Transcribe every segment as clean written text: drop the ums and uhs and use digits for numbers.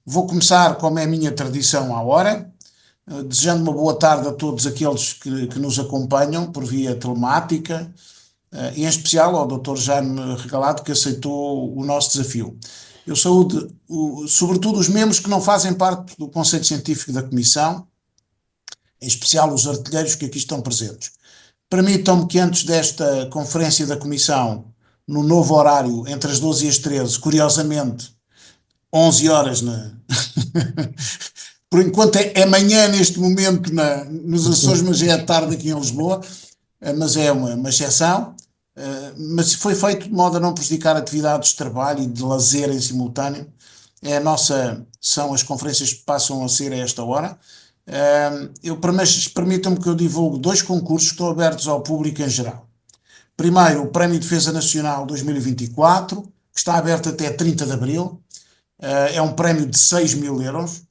Vou começar, como é a minha tradição, à hora, desejando uma boa tarde a todos aqueles que nos acompanham por via telemática, e em especial ao Dr. Jaime Regalado, que aceitou o nosso desafio. Eu saúdo, sobretudo, os membros que não fazem parte do Conselho Científico da Comissão, em especial os artilheiros que aqui estão presentes. Permitam-me que antes desta conferência da Comissão, no novo horário, entre as 12 e as 13, curiosamente, 11 horas por enquanto é manhã neste momento nos Açores, mas é à tarde aqui em Lisboa, mas é uma exceção. Mas foi feito de modo a não prejudicar atividades de trabalho e de lazer em simultâneo. São as conferências que passam a ser a esta hora. Mas permitam-me que eu divulgue dois concursos que estão abertos ao público em geral. Primeiro, o Prémio de Defesa Nacional 2024, que está aberto até 30 de abril. É um prémio de 6 mil euros.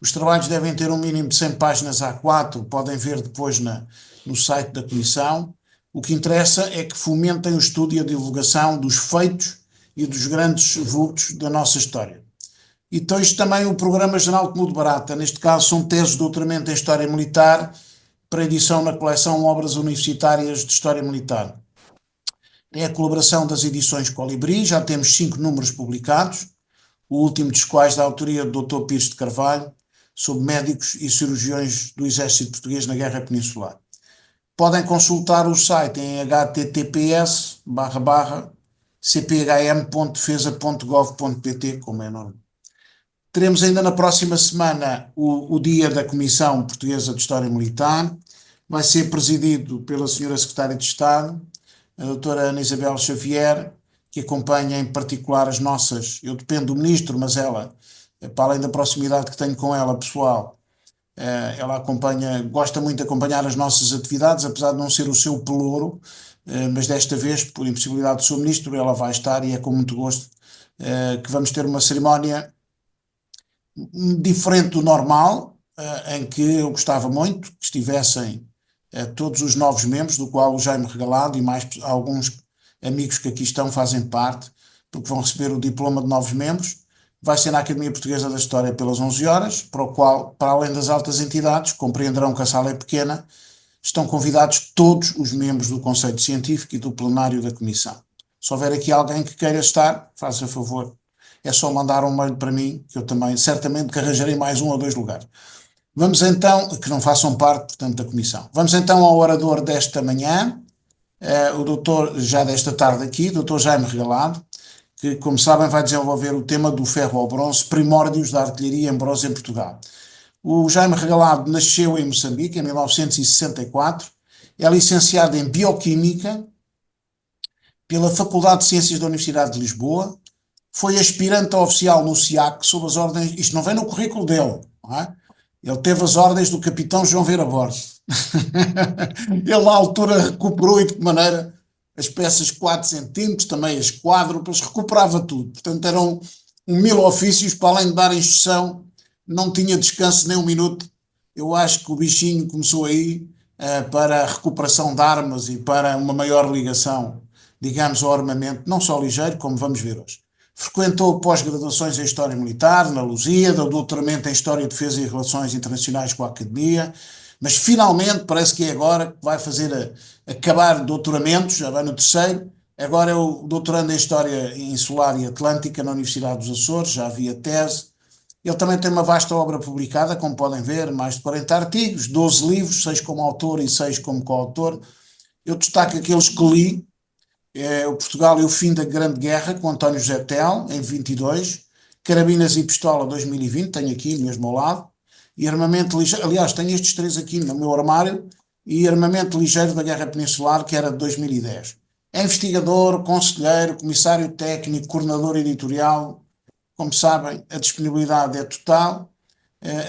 Os trabalhos devem ter um mínimo de 100 páginas A4, podem ver depois no site da Comissão. O que interessa é que fomentem o estudo e a divulgação dos feitos e dos grandes vultos da nossa história. E depois também o Programa Geral de Mundo Barata, neste caso são teses de doutoramento em História Militar, para edição na coleção Obras Universitárias de História Militar. É a colaboração das edições Colibri, já temos 5 números publicados, o último dos quais da autoria do Dr. Pires de Carvalho, sobre médicos e cirurgiões do Exército Português na Guerra Peninsular. Podem consultar o site em https://cphm.defesa.gov.pt, como é normal. Teremos ainda na próxima semana o dia da Comissão Portuguesa de História Militar. Vai ser presidido pela Senhora Secretária de Estado, a doutora Ana Isabel Xavier, que acompanha em particular as nossas, eu dependo do ministro, mas ela, para além da proximidade que tenho com ela pessoal, ela gosta muito de acompanhar as nossas atividades, apesar de não ser o seu pelouro, mas desta vez, por impossibilidade do seu ministro, ela vai estar e é com muito gosto que vamos ter uma cerimónia diferente do normal, em que eu gostava muito que estivessem todos os novos membros, do qual o Jaime Regalado e mais alguns amigos que aqui estão fazem parte, porque vão receber o diploma de novos membros. Vai ser na Academia Portuguesa da História pelas 11 horas, para o qual, para além das altas entidades, compreenderão que a sala é pequena, estão convidados todos os membros do Conselho Científico e do plenário da Comissão. Se houver aqui alguém que queira estar, faça favor. É só mandar um mail para mim, que eu também certamente que arranjarei mais um ou dois lugares. Vamos então, que não façam parte, portanto, da Comissão. Vamos então ao orador desta manhã, o doutor, já desta tarde aqui, doutor Jaime Regalado, que, como sabem, vai desenvolver o tema do ferro ao bronze, primórdios da artilharia em bronze em Portugal. O Jaime Regalado nasceu em Moçambique, em 1964, é licenciado em Bioquímica pela Faculdade de Ciências da Universidade de Lisboa, foi aspirante a oficial no SIAC, sob as ordens, isto não vem no currículo dele, não é? Ele teve as ordens do capitão João Vera Borges. Ele, à altura, recuperou e de que maneira as peças 4 centímetros, também as quádruplas, recuperava tudo. Portanto, eram 1000 ofícios, para além de dar instrução, não tinha descanso nem um minuto. Eu acho que o bichinho começou aí para a recuperação de armas e para uma maior ligação, digamos, ao armamento, não só ligeiro, como vamos ver hoje. Frequentou pós-graduações em História Militar, na Lusíada, doutoramento em História, Defesa e Relações Internacionais com a Academia, mas finalmente, parece que é agora que vai fazer acabar doutoramentos, já vai no terceiro, agora é o doutorando em História Insular e Atlântica na Universidade dos Açores, já havia tese. Ele também tem uma vasta obra publicada, como podem ver, mais de 40 artigos, 12 livros, 6 como autor e 6 como coautor. Eu destaco aqueles que li, o Portugal e o Fim da Grande Guerra, com António José Tel, em 22, Carabinas e Pistola, 2020, tenho aqui mesmo ao lado, e Armamento Ligeiro, aliás, tenho estes 3 aqui no meu armário, e Armamento Ligeiro da Guerra Peninsular, que era de 2010. É investigador, conselheiro, comissário técnico, coordenador editorial. Como sabem, a disponibilidade é total.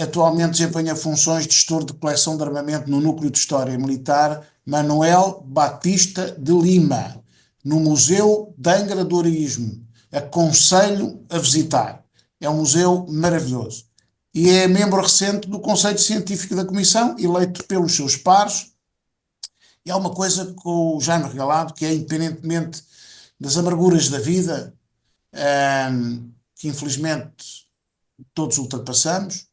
Atualmente desempenha funções de gestor de coleção de armamento no Núcleo de História Militar Manuel Batista de Lima, no Museu de Angra do Heroísmo. Aconselho a visitar. É um museu maravilhoso. E é membro recente do Conselho Científico da Comissão, eleito pelos seus pares. E há uma coisa com o Jaime Regalado, que é, independentemente das amarguras da vida, que infelizmente todos ultrapassamos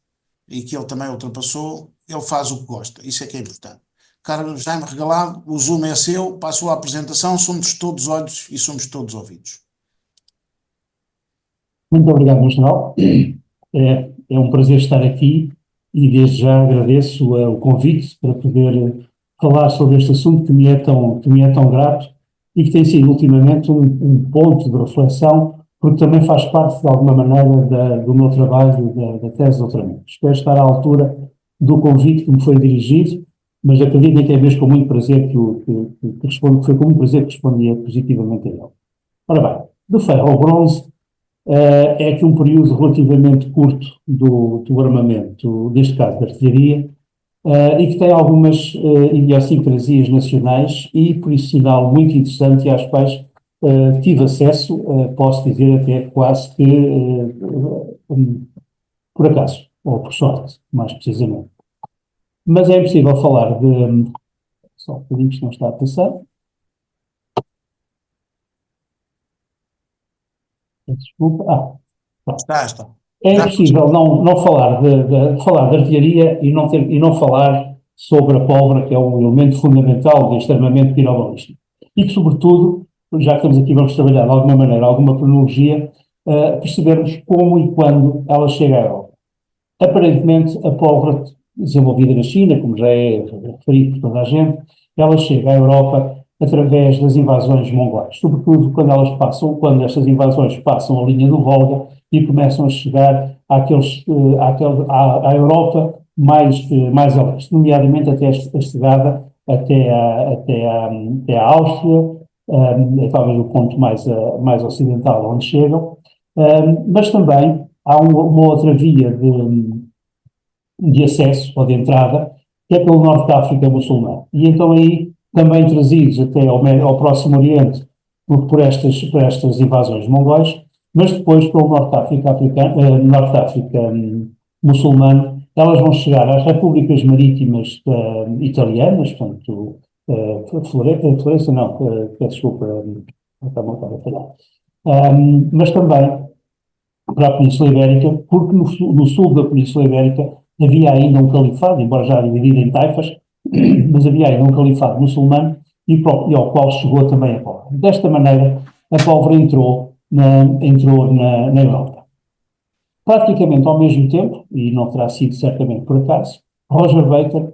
e que ele também ultrapassou, ele faz o que gosta, isso é que é importante. Carlos Jaime Regalado, o Zoom é seu, para a sua apresentação, somos todos olhos e somos todos ouvidos. Muito obrigado, meu general. É um prazer estar aqui e desde já agradeço o convite para poder falar sobre este assunto que me é tão grato e que tem sido ultimamente um ponto de reflexão, porque também faz parte, de alguma maneira, do meu trabalho, da tese de doutoramento. Espero estar à altura do convite que me foi dirigido, mas acredito que é mesmo com muito prazer que respondo, que foi com muito prazer que respondia positivamente a ele. Ora bem, do ferro ao bronze, é aqui um período relativamente curto do armamento, neste caso da artilharia, e que tem algumas idiosincrasias nacionais e, por isso, sinal muito interessante e às quais tive acesso, posso dizer até quase que por acaso, ou por sorte, mais precisamente. Mas é impossível falar de... Só um bocadinho que isto não está a passar. Desculpa. Está. É Já impossível não falar falar de artilharia e não falar sobre a pólvora, que é um elemento fundamental deste armamento pirobalístico. E que, sobretudo, já que estamos aqui, vamos trabalhar de alguma maneira, alguma cronologia, percebermos como e quando ela chega à Europa. Aparentemente, a pólvora desenvolvida na China, como já é referido por toda a gente, ela chega à Europa através das invasões mongóis, sobretudo quando estas invasões passam a linha do Volga e começam a chegar à Europa mais a leste, nomeadamente até a chegada até a Áustria, é talvez o ponto mais ocidental onde chegam, mas também há uma outra via de acesso ou de entrada, que é pelo Norte da África muçulmana. E então aí, também trazidos até ao Próximo Oriente por estas invasões mongóis, mas depois pelo Norte da África muçulmano, elas vão chegar às repúblicas marítimas italianas, portanto, Florença não, peço desculpa, está a falhar. Mas também para a Península Ibérica, porque no sul da Península Ibérica havia ainda um califado, embora já dividido em taifas, mas havia ainda um califado muçulmano e ao qual chegou também a pólvora. Desta maneira, a pólvora entrou na Europa. Praticamente ao mesmo tempo, e não terá sido certamente por acaso, Roger Bacon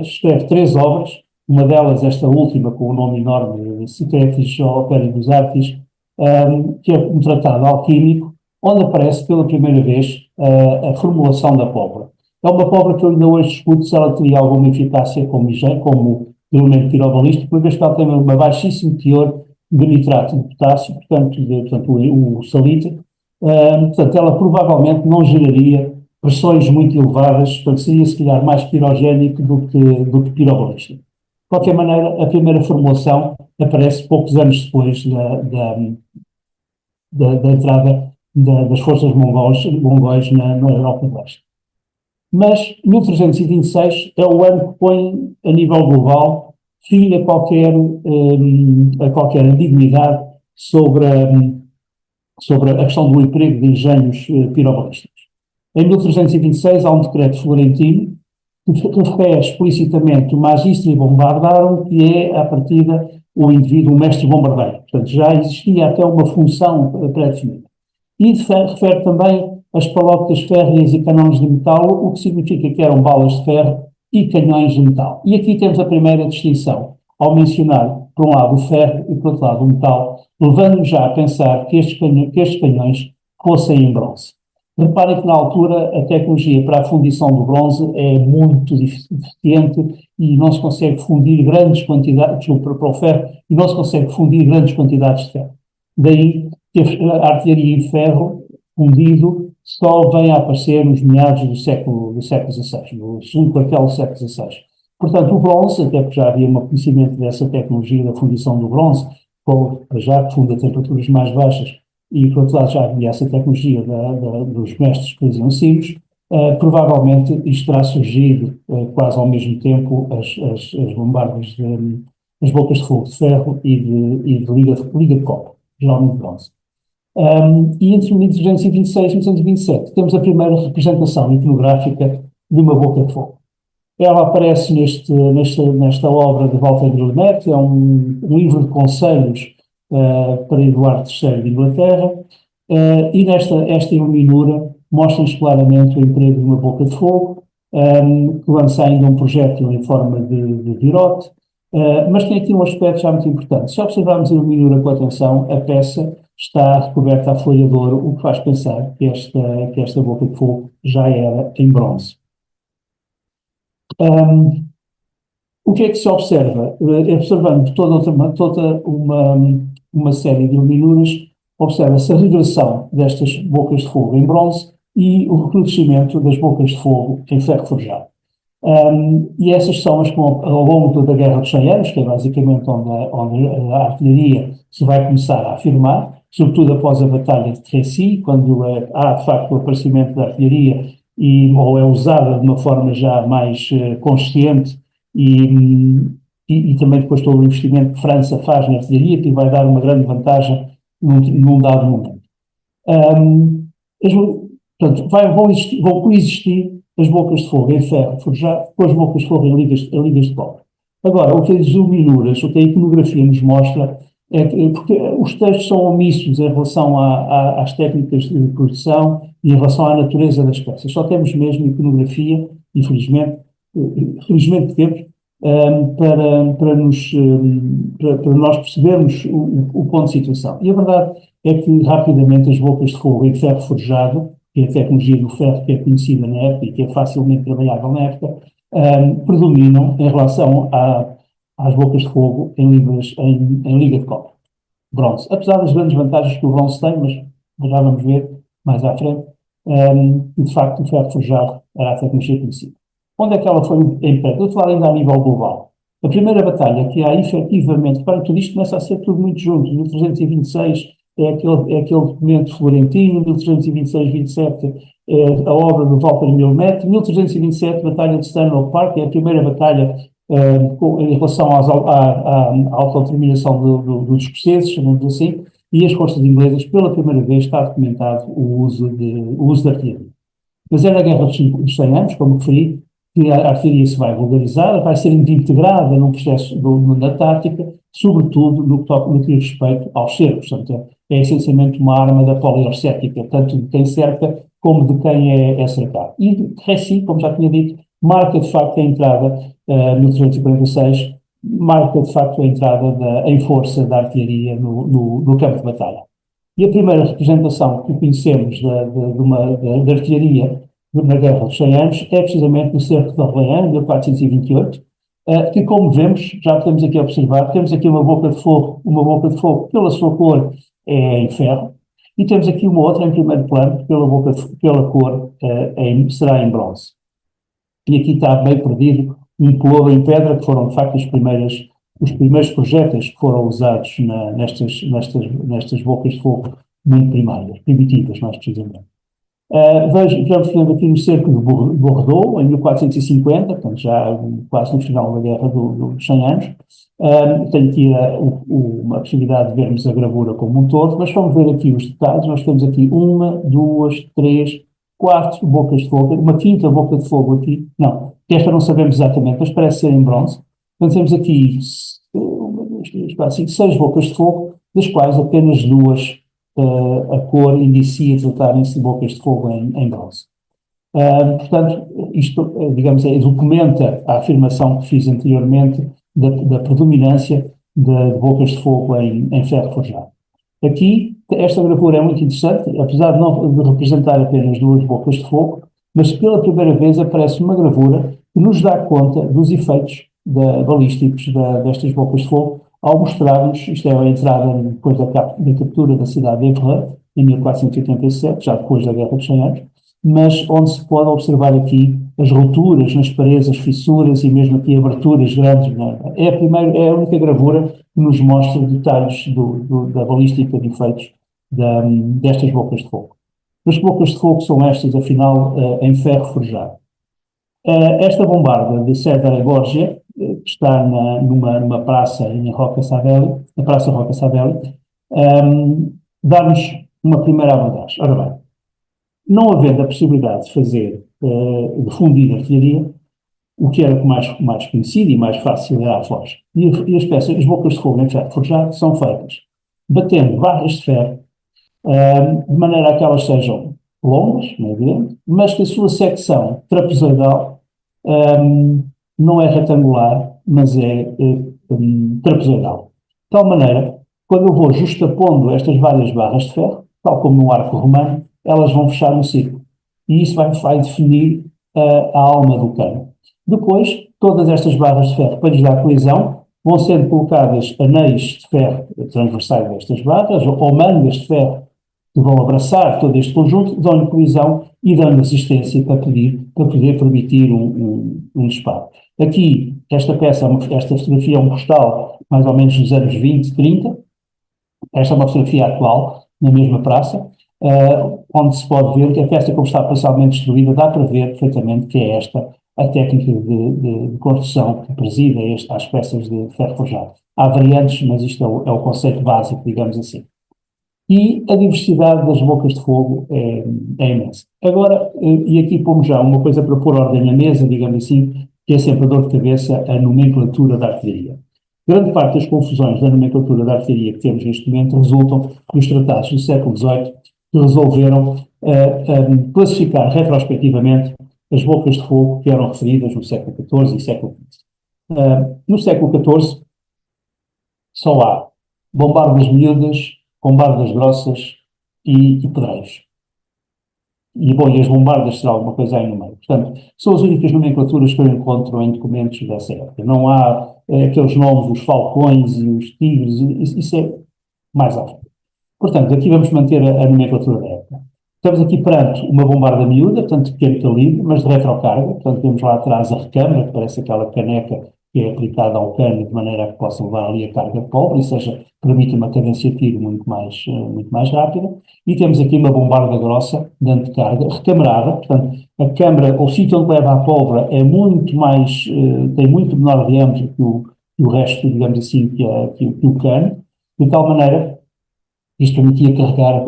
escreve 3 obras, uma delas, esta última, com o nome enorme de Secretis Operibus Artis, que é um tratado alquímico, onde aparece pela primeira vez a formulação da pólvora. É uma pólvora que eu ainda hoje discuto se ela teria alguma eficácia como elemento pirobalístico, uma vez que ela tem uma baixíssimo teor de nitrato de potássio, portanto o salite. Portanto, ela provavelmente não geraria pressões muito elevadas, portanto seria se calhar mais pirogénico do que pirobalístico. De qualquer maneira, a primeira formulação aparece poucos anos depois da entrada das forças mongóis na Europa do Leste. Mas 1326 é o ano que põe, a nível global, fim a qualquer ambiguidade sobre a questão do emprego de engenhos pirobalísticos. Em 1326 há um decreto florentino que refere explicitamente o Magistri Bombardarum, que é, à partida, o indivíduo, o mestre bombardeiro. Portanto, já existia até uma função pré-definida. E refere também as palotas férreas e canões de metal, o que significa que eram balas de ferro e canhões de metal. E aqui temos a primeira distinção, ao mencionar, por um lado, o ferro e, por outro lado, o metal, levando-nos já a pensar que estes canhões fossem em bronze. Reparem que, na altura, a tecnologia para a fundição do bronze é muito deficiente e não se consegue fundir grandes quantidades, para o ferro, e não se consegue fundir grandes quantidades de ferro. Daí que a artilharia em ferro fundido só vem a aparecer nos meados do século XVI, no segundo quartel do século XVI. Portanto, o bronze, até porque já havia um conhecimento dessa tecnologia da fundição do bronze, já que funda a temperaturas mais baixas, e por outro lado já havia essa tecnologia dos mestres que faziam sinos, provavelmente isto terá surgido quase ao mesmo tempo as bombardas, as bocas de fogo de ferro e de liga de cobre, geralmente de bronze. E entre 1326 e 1327 temos a primeira representação iconográfica de uma boca de fogo. Ela aparece nesta obra de Walter de Lemaitre, é um livro de conselhos para Eduardo III de Inglaterra, e esta iluminura mostra-nos claramente o emprego de uma boca de fogo, que lança ainda um projétil em forma de virote, mas tem aqui um aspecto já muito importante. Se observarmos a iluminura com atenção, a peça está recoberta a folha de ouro, o que faz pensar que esta boca de fogo já era em bronze. O que é que se observa? Observando toda uma série de iluminuras, observa-se a regressão destas bocas de fogo em bronze e o recrudescimento das bocas de fogo em ferro forjado. E essas são as que, ao longo da Guerra dos 100 Anos, que é basicamente onde a artilharia se vai começar a afirmar, sobretudo após a Batalha de Crécy, quando há de facto o aparecimento da artilharia ou é usada de uma forma já mais consciente e também depois todo o investimento que a França faz na artilharia, que vai dar uma grande vantagem num dado momento. Portanto, vão coexistir as bocas de fogo em ferro forjado com as bocas de fogo em ligas de cobre. Agora, o que as iluminuras, o que a iconografia nos mostra, é que, porque os textos são omissos em relação às técnicas de produção e em relação à natureza das peças. Só temos mesmo iconografia, infelizmente, temos, para nós percebermos o ponto de situação. E a verdade é que, rapidamente, as bocas de fogo em ferro forjado, que é a tecnologia do ferro que é conhecida na época e que é facilmente trabalhável na época, predominam em relação às bocas de fogo em liga de cobre, bronze. Apesar das grandes vantagens que o bronze tem, mas já vamos ver mais à frente, de facto o ferro forjado era a tecnologia conhecida. Onde é que ela foi emprego? Eu estou ainda a nível global. A primeira batalha que há efetivamente, para tudo isto começa a ser tudo muito junto. 1326 é aquele documento florentino, 1326-27 é a obra do Walter de Lemaitre, 1327, Batalha de Stanhope Park, é a primeira batalha em relação à autodeterminação dos escoceses, chamamos assim, e as forças inglesas, pela primeira vez, está documentado o uso da artilharia. Mas é na Guerra dos 100 Anos, como referi, que a artilharia se vai vulgarizar, vai ser integrada num processo da tática, sobretudo no que diz respeito aos cercos. Portanto, é essencialmente uma arma da poliorcética, tanto de quem cerca como de quem é cercado. E Crécy, como já tinha dito, marca de facto a entrada, 1346, marca de facto a entrada em força da artilharia no campo de batalha. E a primeira representação que conhecemos da artilharia na Guerra dos 100 Anos é precisamente no cerco de Orléans, em 1428, que, como vemos, já podemos aqui observar, temos aqui uma boca de fogo pela sua cor é em ferro, e temos aqui uma outra em primeiro plano, pela cor será em bronze. E aqui está bem perdido um pelouro em pedra, que foram de facto os primeiros projéteis que foram usados nestas bocas de fogo muito primárias, primitivas, mais precisamente. Vejamos aqui no cerco de Bordeaux, em 1450, portanto já quase no final da Guerra dos 100 Anos. Tenho aqui uma possibilidade de vermos a gravura como um todo, mas vamos ver aqui os detalhes. Nós temos aqui 1, 2, 3, 4 bocas de fogo, uma quinta boca de fogo aqui, não, esta não sabemos exatamente, mas parece ser em bronze. Então temos aqui 6 bocas de fogo, das quais apenas 2 a cor indicia tratarem-se de bocas de fogo em bronze. Portanto, isto, digamos, documenta a afirmação que fiz anteriormente da predominância de bocas de fogo em ferro forjado. Aqui, esta gravura é muito interessante, apesar de representar apenas 2 bocas de fogo, mas pela primeira vez aparece uma gravura que nos dá conta dos efeitos balísticos destas bocas de fogo, ao mostrar-nos, isto é a entrada depois da captura da cidade de Évreux, em 1487, já depois da Guerra dos 100 Anos, mas onde se pode observar aqui as rupturas nas paredes, as fissuras e mesmo aqui aberturas grandes. É a única gravura que nos mostra detalhes da balística de efeitos destas bocas de fogo. As bocas de fogo são estas, afinal, em ferro forjado. Esta bombarda de Cesare Borgia, que está numa praça em Rocca Savelli, na Praça Rocca Savelli, dá-nos uma primeira abordagem. Ora bem, não havendo a possibilidade de fazer, de fundir artilharia, o que era mais conhecido e mais fácil era a forja. E as peças, as bocas de fogo em ferro forjado são feitas batendo barras de ferro, de maneira a que elas sejam longas, não é evidente, mas que a sua secção trapezoidal não é retangular, mas é trapezoidal. De tal maneira, quando eu vou justapondo estas várias barras de ferro, tal como no arco romano, elas vão fechar um círculo. E isso vai definir a alma do cano. Depois, todas estas barras de ferro, para lhes dar coesão, vão sendo colocadas anéis de ferro transversais destas barras, ou mangas de ferro que vão abraçar todo este conjunto, dão-lhe coesão e dão-lhe resistência para poder permitir um disparo. Aqui, esta fotografia é um postal mais ou menos dos anos 20, 30. Esta é uma fotografia atual, na mesma praça, onde se pode ver que a peça, como está parcialmente destruída, dá para ver perfeitamente que é esta a técnica de construção que preside às peças de ferro forjado. Há variantes, mas isto é o conceito básico, digamos assim. E a diversidade das bocas de fogo é imensa. Agora, e aqui pomos já uma coisa para pôr ordem na mesa, digamos assim, que é sempre a dor de cabeça, a nomenclatura da artilharia. Grande parte das confusões da nomenclatura da artilharia que temos neste momento resultam dos tratados do século XVIII que resolveram classificar retrospectivamente as bocas de fogo que eram referidas no século XIV e século XV. No século XIV só há bombardas miúdas, bombardas grossas e pedreiros. E, bom, e as bombardas será alguma coisa aí no meio. Portanto, são as únicas nomenclaturas que eu encontro em documentos dessa época. Não há aqueles nomes, os falcões e os tigres, isso é mais à frente. Portanto, aqui vamos manter a nomenclatura da época. Estamos aqui perante uma bombarda miúda, portanto, pequeno calibre, mas de retrocarga. Portanto, temos lá atrás a recâmara, que parece aquela caneca que é aplicada ao cano de maneira a que possa levar ali a carga pobre, ou seja, permite uma cadência de tiro muito mais rápida. E temos aqui uma bombarda grossa, de antecarga, recamerada, portanto, a câmara, o sítio onde leva a pólvora é muito mais, tem muito menor diâmetro que o resto, digamos assim, que o cano, de tal maneira, isto permitia carregar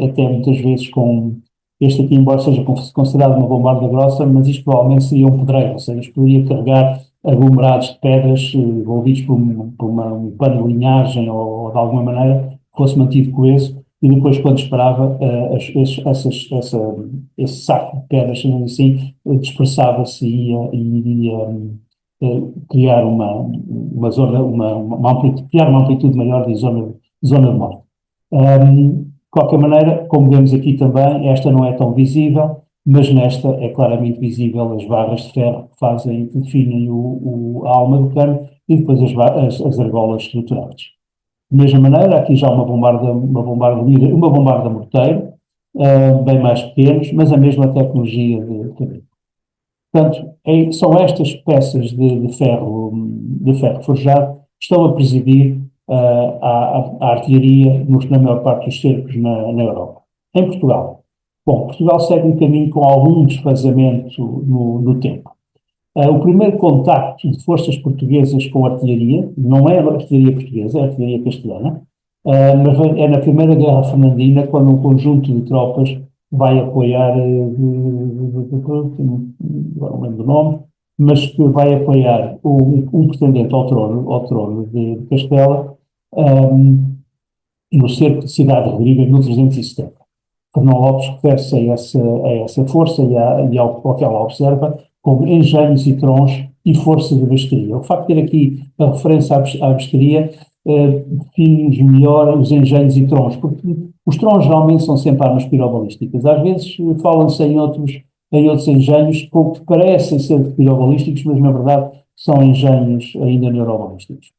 até muitas vezes com, este aqui, embora seja considerado uma bombarda grossa, mas isto provavelmente seria um pedreiro, ou seja, isto poderia carregar aglomerados de pedras envolvidos por um pano de linhagem ou de alguma maneira que fosse mantido coeso, e depois, quando disparava, esse saco de pedras, assim, dispersava-se e iria criar uma zona, criar uma amplitude maior de zona de morte. De qualquer maneira, como vemos aqui também, esta não é tão visível, mas nesta é claramente visível as barras de ferro que definem a alma do cano e depois as argolas estruturadas. Da mesma maneira, aqui já uma bombarda morteiro, bem mais pequenos, mas a mesma tecnologia de cabelo. Portanto, são estas peças de ferro forjado que estão a presidir a artilharia na maior parte dos cercos na Europa. Em Portugal. Bom, Portugal segue um caminho com algum desfazamento no tempo. O primeiro contacto de forças portuguesas com artilharia, não é a artilharia portuguesa, é a artilharia castelhana, mas é na Primeira Guerra Fernandina, quando um conjunto de tropas vai apoiar, não lembro do nome, mas que vai apoiar um pretendente ao trono de Castela, no cerco de Cidade Rodriga, em 1370. Fernão Lopes refere-se a essa força e ao que ela observa como engenhos e trons e força de besteria. O facto de ter aqui a referência à besteria define melhor os engenhos e trons, porque os trons geralmente são sempre armas pirobalísticas. Às vezes falam-se em outros engenhos que parecem ser pirobalísticos, mas na verdade são engenhos ainda neurobalísticos.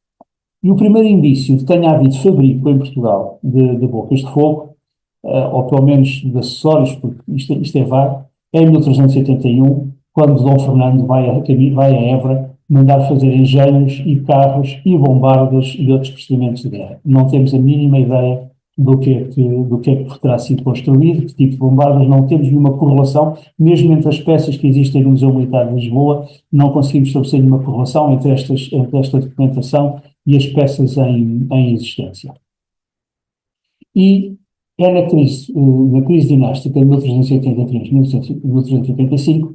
E o primeiro indício de que tenha havido fabrico em Portugal de bocas de fogo, ou pelo menos de acessórios, porque isto é vago, é em 1381, quando Dom Fernando vai a Évora mandar fazer engenhos e carros e bombardas e outros procedimentos de guerra. Não temos a mínima ideia do que é que terá sido construído, que tipo de bombardas, não temos nenhuma correlação, mesmo entre as peças que existem no Museu Militar de Lisboa, não conseguimos estabelecer nenhuma correlação entre esta documentação e as peças em existência. E É na crise dinástica de 1383-1385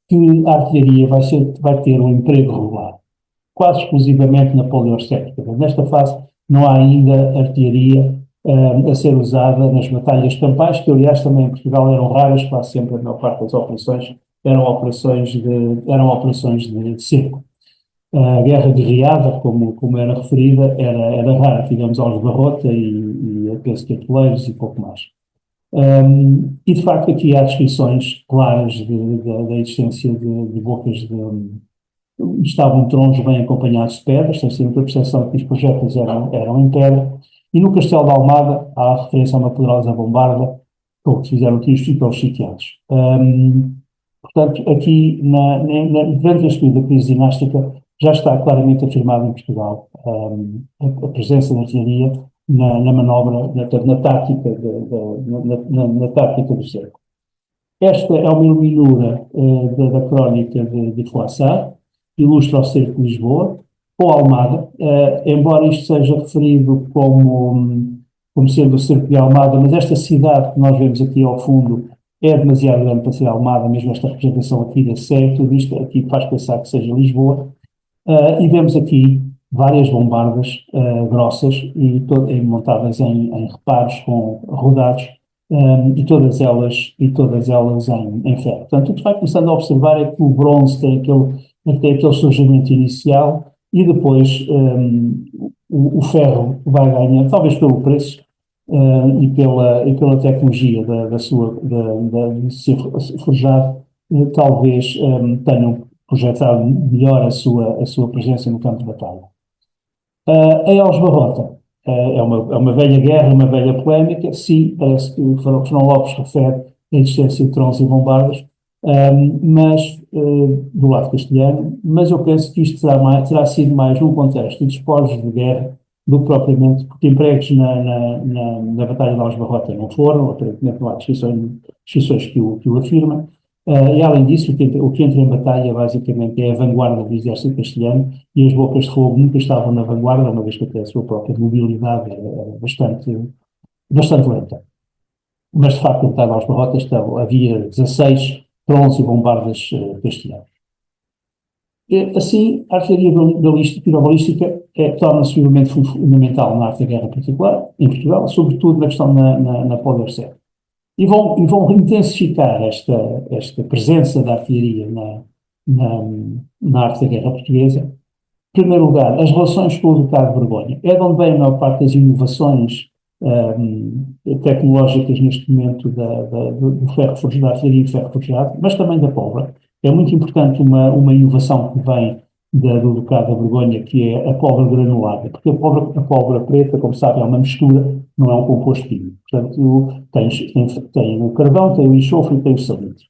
que a artilharia vai ter um emprego regular, quase exclusivamente na poliorcética. Nesta fase não há ainda artilharia a ser usada nas batalhas campais, que aliás também em Portugal eram raras, quase sempre a maior parte das operações eram operações de cerco. A guerra guerreada, como era referida, era rara. Tivemos aos Barrota e a penso que Atoleiros e pouco mais. E de facto aqui há descrições claras da existência de bocas estavam troncos bem acompanhados de pedras, tem sempre a percepção que os projéteis eram em pedra, e no Castelo de Almada há referência a uma poderosa bombarda, que fizeram tiros e pelos sitiados. Portanto, aqui, durante este período da crise dinástica, já está claramente afirmado em Portugal a presença da artilharia na manobra, na tática, na tática do cerco. Esta é uma iluminura da crónica de Froissart, ilustra o cerco de Lisboa, ou Almada, embora isto seja referido como sendo o cerco de Almada, mas esta cidade que nós vemos aqui ao fundo é demasiado grande para ser Almada, mesmo esta representação aqui da Sé, tudo isto aqui faz pensar que seja Lisboa, e vemos aqui várias bombardas grossas e montadas em reparos com rodados, e todas elas em ferro. Portanto, o que vai começando a observar é que o bronze tem aquele surgimento inicial e depois o ferro vai ganhando, talvez pelo preço e pela tecnologia de ser forjado, talvez tenham projetado melhor a sua presença no campo de batalha. A Elos Barrota é uma velha guerra, uma velha polémica. Sim, parece que o Fernão Lopes refere a existência de trons e bombardas, mas do lado castelhano, mas eu penso que isto terá sido mais num contexto de despojos de guerra do que propriamente, porque empregos na Batalha de Elos Barrota não foram, aparentemente não há descrições que o afirmam. E além disso, o que entra em batalha basicamente é a vanguarda do exército castelhano, e as bocas de fogo nunca estavam na vanguarda, uma vez que até a sua própria mobilidade era bastante lenta. Mas de facto, em Batalha aos Barrotas havia 16 trons e bombardas castelhanos. Assim, a artilharia balística torna-se obviamente fundamental na arte da guerra particular, em Portugal, sobretudo na questão na poliorcética. E vão intensificar esta presença da artilharia na arte da guerra portuguesa. Em primeiro lugar, as relações com o Ducado de Borgonha. É de onde vem a maior parte das inovações tecnológicas neste momento do ferro forjado, da artilharia de ferro forjado, mas também da pólvora. É muito importante uma inovação que vem do Ducado de Borgonha, que é a pólvora granulada, porque a pólvora preta, como sabem, é uma mistura, não é um composto químico. Portanto, tem o carvão, tem o enxofre e tem o salitre.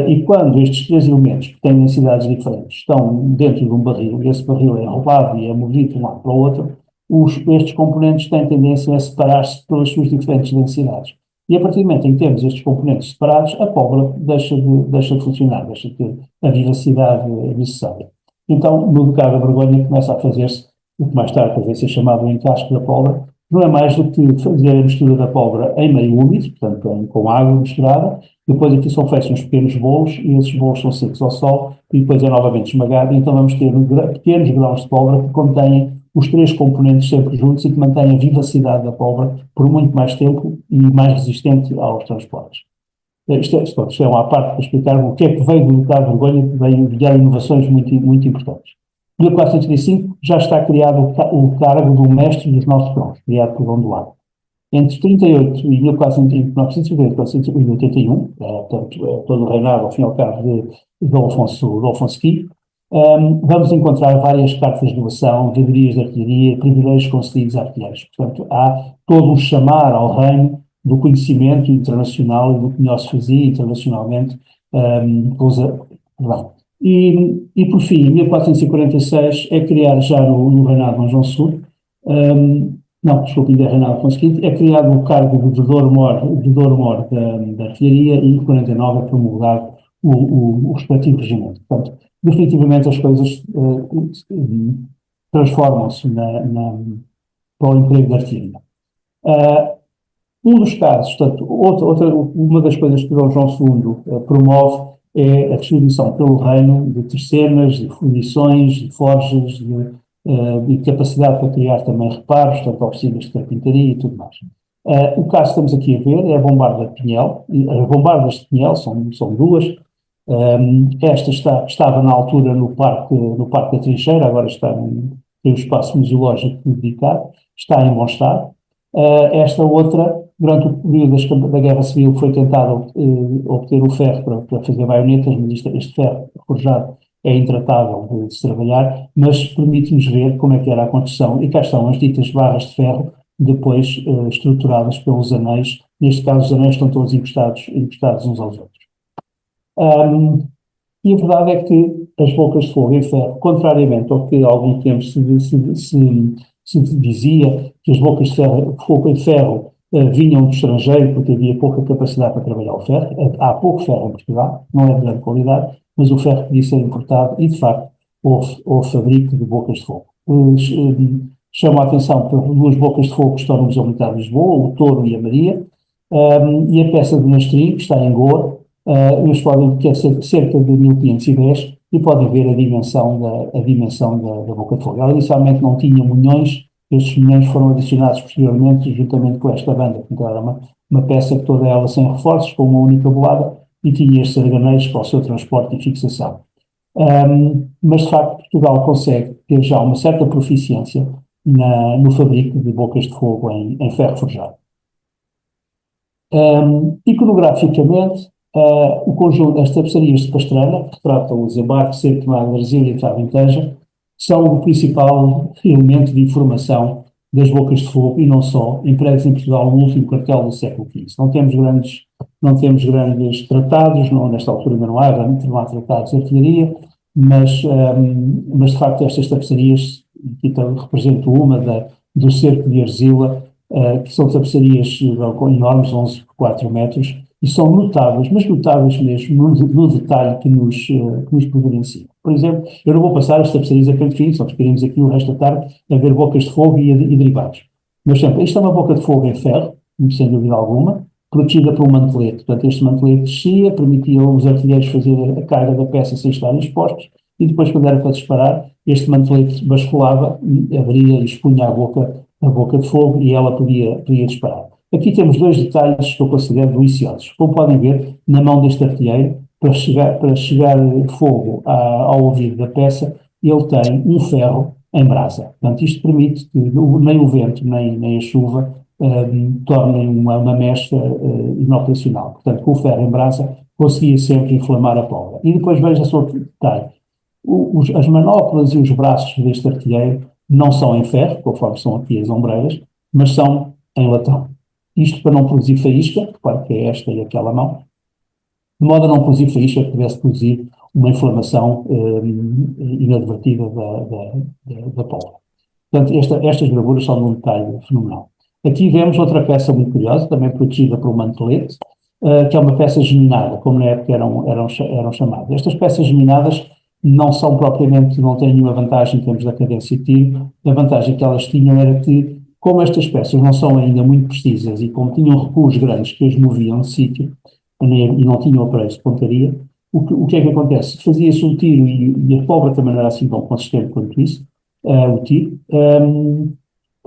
E quando estes três elementos, que têm densidades diferentes, estão dentro de um barril, e esse barril é roubado e é movido de um lado para o outro, estes componentes têm tendência a separar-se pelas suas diferentes densidades. E a partir do momento em que temos estes componentes separados, a pólvora deixa de funcionar, deixa de ter a vivacidade necessária. Então, no Ducado da Borgonha começa a fazer-se o que mais tarde vai ser chamado o encasque da pólvora. Não é mais do que fazer a mistura da pólvora em meio úmido, portanto com água misturada. Depois aqui são feitos uns pequenos bolos, e esses bolos são secos ao sol, e depois é novamente esmagado. Então vamos ter pequenos grãos de pólvora que contêm os três componentes sempre juntos e que mantêm a vivacidade da pólvora por muito mais tempo e mais resistente aos transportes. Isto é uma parte para explicar o que é que veio do Ducado de Borgonha, que veio enviar inovações muito, muito importantes. Em 1435 já está criado o cargo do mestre dos nossos trons, criado por Dom Duarte. Entre 38 e 1981, portanto, todo o reinado, ao fim e ao cabo, de Alfonso V, vamos encontrar várias cartas de doação, vedorias de artilharia, privilégios concedidos a artilheiros. Portanto, há todo um chamar ao reino do conhecimento internacional e do que melhor se fazia internacionalmente. E por fim, em 1446 é criado já no reinado de Dom João II, não, desculpe, ainda é reinado de Afonso V, é criado o cargo de Douro-Mor da artilharia, e em 49 é promulgado o respectivo regimento. Portanto, definitivamente as coisas transformam-se para o emprego da artilharia. Um dos casos, portanto, uma das coisas que Dom João II promove é a distribuição pelo reino de tercenas, de fundições, de forjas, de capacidade para criar também reparos, portanto, oficinas de carpintaria e tudo mais. O caso que estamos aqui a ver é a bombarda de Pinhel. As bombardas de Pinhel são duas. Esta estava na altura no Parque da Trincheira, agora tem um espaço museológico dedicado, está em bom estado. Esta outra, durante o período da Guerra Civil, foi tentado obter o ferro para fazer baionetas, mas este ferro forjado é intratável de se trabalhar, mas permite-nos ver como é que era a construção. E cá estão as ditas barras de ferro, depois estruturadas pelos anéis. Neste caso, os anéis estão todos encostados uns aos outros. E a verdade é que as bocas de fogo em ferro, contrariamente ao que há algum tempo se dizia, que as bocas de fogo em ferro vinham do estrangeiro porque havia pouca capacidade para trabalhar o ferro. Há pouco ferro em Portugal, não é de grande qualidade, mas o ferro podia ser importado e, de facto, houve fabrico de bocas de fogo. Chamo a atenção para duas bocas de fogo que estão no Museu Militar de Lisboa, o Touro e a Maria, e a peça de Nastrim, que está em Goa. Eles podem ter cerca de 1510 e podem ver a dimensão da boca de fogo. Ela inicialmente não tinha munhões, estes munhões foram adicionados posteriormente, juntamente com esta banda. Então era uma peça que toda ela sem reforços, com uma única bolada, e tinha estes arganeiros para o seu transporte e fixação. Mas de facto Portugal consegue ter já uma certa proficiência no fabrico de bocas de fogo em ferro forjado. Iconograficamente, o conjunto das tapeçarias de Pastrana, que retratam o desembarque, Cerco de Magro, Argília e Traventeja, são o principal elemento de informação das bocas de fogo, e não só, empregados em Portugal no último quartel do século XV. Não temos grandes tratados, nesta altura ainda não há tratados de artilharia, mas de facto estas tapeçarias, aqui represento uma do cerco de Argila, que são tapeçarias enormes, 11 por 4 metros, e são notáveis, mas notáveis mesmo no detalhe que nos providencia. Por exemplo, eu não vou passar as tapeçarias a canto fino, só ficaríamos aqui o resto da tarde a ver bocas de fogo e derivados. Mas, sempre, isto é uma boca de fogo em ferro, sem dúvida alguma, protegida por um mantelete. Portanto, este mantelete descia, permitia aos artilheiros fazer a carga da peça sem estarem expostos, e depois, quando era para disparar, este mantelete basculava e abria e expunha a boca de fogo, e ela podia disparar. Aqui temos dois detalhes que eu considero deliciosos. Como podem ver, na mão deste artilheiro, para chegar fogo ao ouvido da peça, ele tem um ferro em brasa. Portanto, isto permite que nem o vento, nem a chuva tornem uma mecha inoperacional. Portanto, com o ferro em brasa, conseguia sempre inflamar a pólvora. E depois veja só outro detalhe. As manoplas e os braços deste artilheiro não são em ferro, conforme são aqui as ombreiras, mas são em latão. Isto para não produzir faísca, repare que é esta e aquela mão, de modo a não produzir faísca que pudesse produzir uma inflamação inadvertida da pólvora. Portanto, estas gravuras são de um detalhe fenomenal. Aqui vemos outra peça muito curiosa, também protegida por um mantelete, que é uma peça geminada, como na época eram chamadas. Estas peças geminadas não têm nenhuma vantagem em termos da cadência de tiro. A vantagem que elas tinham era que, como estas peças não são ainda muito precisas e como tinham recuos grandes que as moviam de sítio e não tinham aparelhos de pontaria, o que é que acontece? Fazia-se um tiro e a pólvora também não era assim tão consistente quanto isso, o tiro.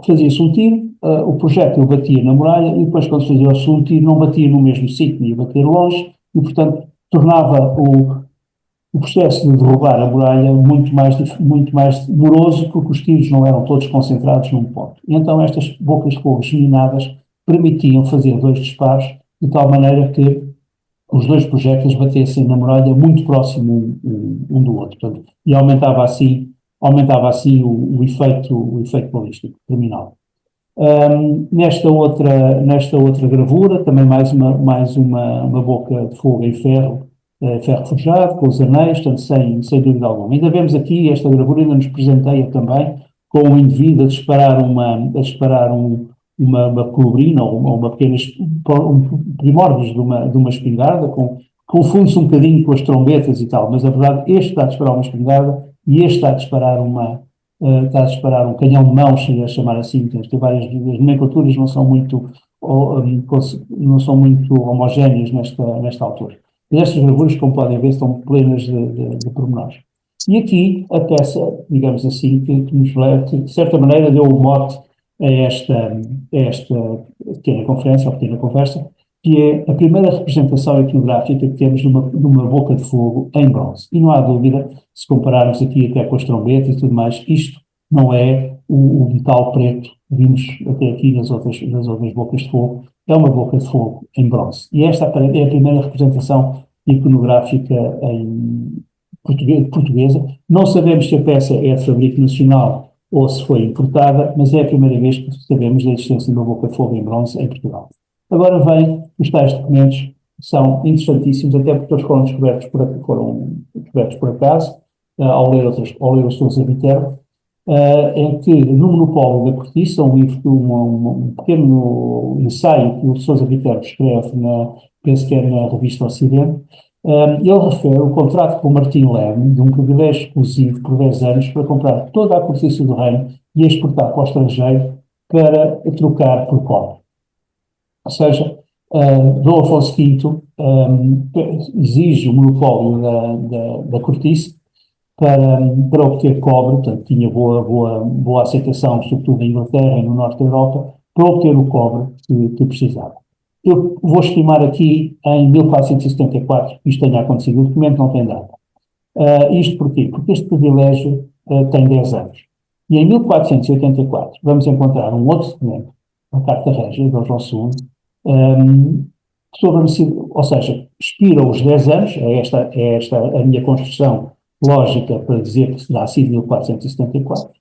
Fazia-se um tiro, o projétil batia na muralha e depois quando se fazia o segundo tiro não batia no mesmo sítio, ia bater longe e, portanto, tornava o processo de derrubar a muralha muito mais demoroso, porque os tiros não eram todos concentrados num ponto. E então estas bocas de fogo geminadas permitiam fazer 2 disparos, de tal maneira que os 2 projéteis batessem na muralha muito próximo um do outro. Portanto, e aumentava assim o efeito balístico terminal. Nesta outra gravura, também mais uma boca de fogo em ferro forjado, com os anéis, portanto, sem dúvida alguma. Ainda vemos aqui, esta gravura ainda nos presenteia também com um indivíduo a disparar uma colubrina ou uma pequena primórdios de uma espingarda, confunde-se um bocadinho com as trombetas e tal, mas a verdade, este está a disparar uma espingarda e este está a disparar um canhão de mão, chega a chamar assim, tem várias, as nomenclaturas não são muito não são muito homogéneas nesta altura. Mas estas gravuras, como podem ver, estão plenas de pormenores. E aqui a peça, digamos assim, que nos leva, que de certa maneira deu o mote a esta pequena conferência, ou pequena conversa, que é a primeira representação iconográfica que temos de uma boca de fogo em bronze. E não há dúvida, se compararmos aqui até com as trombetas e tudo mais, isto não é o metal preto que vimos até aqui nas outras bocas de fogo, é uma boca de fogo em bronze. E esta é a primeira representação iconográfica portuguesa. Não sabemos se a peça é de fabrico nacional ou se foi importada, mas é a primeira vez que sabemos da existência de uma boca de fogo em bronze em Portugal. Agora vem os tais documentos, que são interessantíssimos, até porque eles foram descobertos por acaso, ao ler os seus Viterbo, em que, no Monopólio da Cortiça, um pequeno ensaio que o Sousa Viterbo escreve, penso que é na revista Ocidente, ele refere o contrato com o Martim Leme de um privilégio exclusivo por 10 anos para comprar toda a cortiça do reino e exportar para o estrangeiro para trocar por cobre. Ou seja, Dom Afonso V exige o monopólio da cortiça para obter cobre, portanto tinha boa aceitação, sobretudo na Inglaterra e no norte da Europa, para obter o cobre que precisava. Eu vou estimar aqui em 1474 que isto tenha acontecido, o documento não tem data. Isto porquê? Porque este privilégio tem 10 anos. E em 1484 vamos encontrar um outro documento, a Carta Régia de Dom João II, ou seja, expira os 10 anos, é esta a minha construção lógica para dizer que terá sido 1474,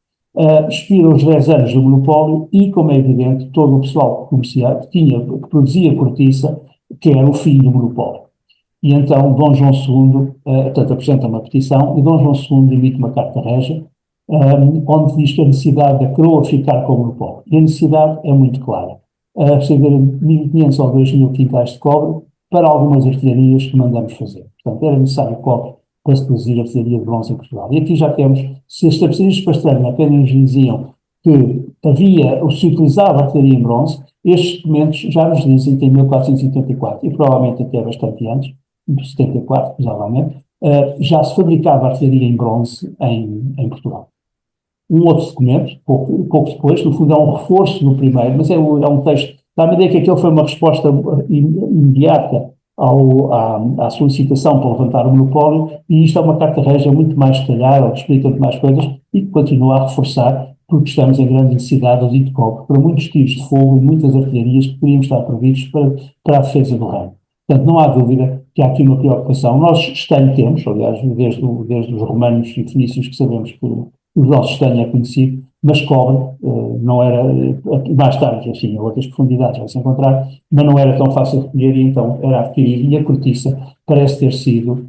expira os 10 anos do monopólio e, como é evidente, todo o pessoal comercial que produzia cortiça quer o fim do monopólio. E então Dom João II, portanto, apresenta uma petição e Dom João II emite uma carta régia, onde diz que a necessidade da coroa ficar com o monopólio. E a necessidade é muito clara. Precisa haver 1.500 ou 2.000 quintais de cobre para algumas artilharias que mandamos fazer. Portanto, era necessário cobre para se produzir artilharia de bronze em Portugal. E aqui já temos, se as especialistas pastrana apenas diziam que se utilizava artilharia em bronze, estes documentos já nos dizem que em 1474, e provavelmente até bastante antes, em 74, provavelmente, já se fabricava artilharia em bronze em Portugal. Um outro documento, pouco depois, no fundo é um reforço do primeiro, mas é um texto, dá-me a ideia que aquele foi uma resposta imediata à solicitação para levantar o monopólio, e isto é uma carta régia muito mais detalhada, que explica muito mais coisas e que continua a reforçar, porque estamos em grande necessidade do dito cobre para muitos tiros de fogo e muitas artilharias que poderiam estar previstos para a defesa do reino. Portanto, não há dúvida que há aqui uma preocupação. Nós estanho temos, aliás, desde os romanos e fenícios que sabemos que o nosso estanho é conhecido, mas cobre não era, mais tarde, assim, a outras profundidades vai-se encontrar, mas não era tão fácil de recolher e então era adquirido, e a cortiça parece ter sido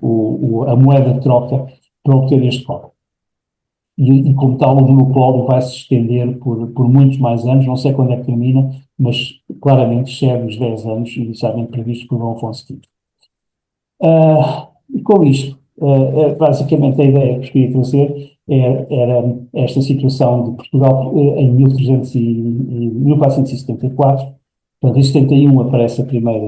a moeda de troca para obter este cobre. E como tal, o monopólio vai se estender por muitos mais anos, não sei quando é que termina, mas claramente excede os 10 anos inicialmente previstos por Dom Afonso V. E com isto, basicamente a ideia que eu queria trazer era esta situação de Portugal em 1474, portanto, em 71 aparece a primeira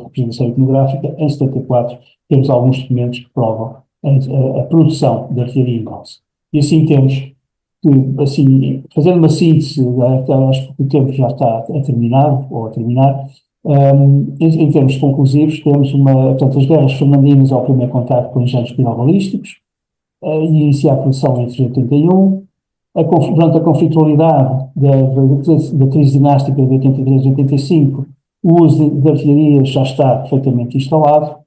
representação iconográfica, em 74 temos alguns documentos que provam a produção de artilharia em bronze. E assim temos, fazendo uma síntese, acho que o tempo já está a terminar, ou a terminar, em termos conclusivos, temos portanto, as guerras fernandinas ao primeiro contacto com engenhos pirobalísticos, e iniciar a produção em 81, durante a conflitualidade da crise dinástica de 83 e 85, o uso de artilharia já está perfeitamente instalado.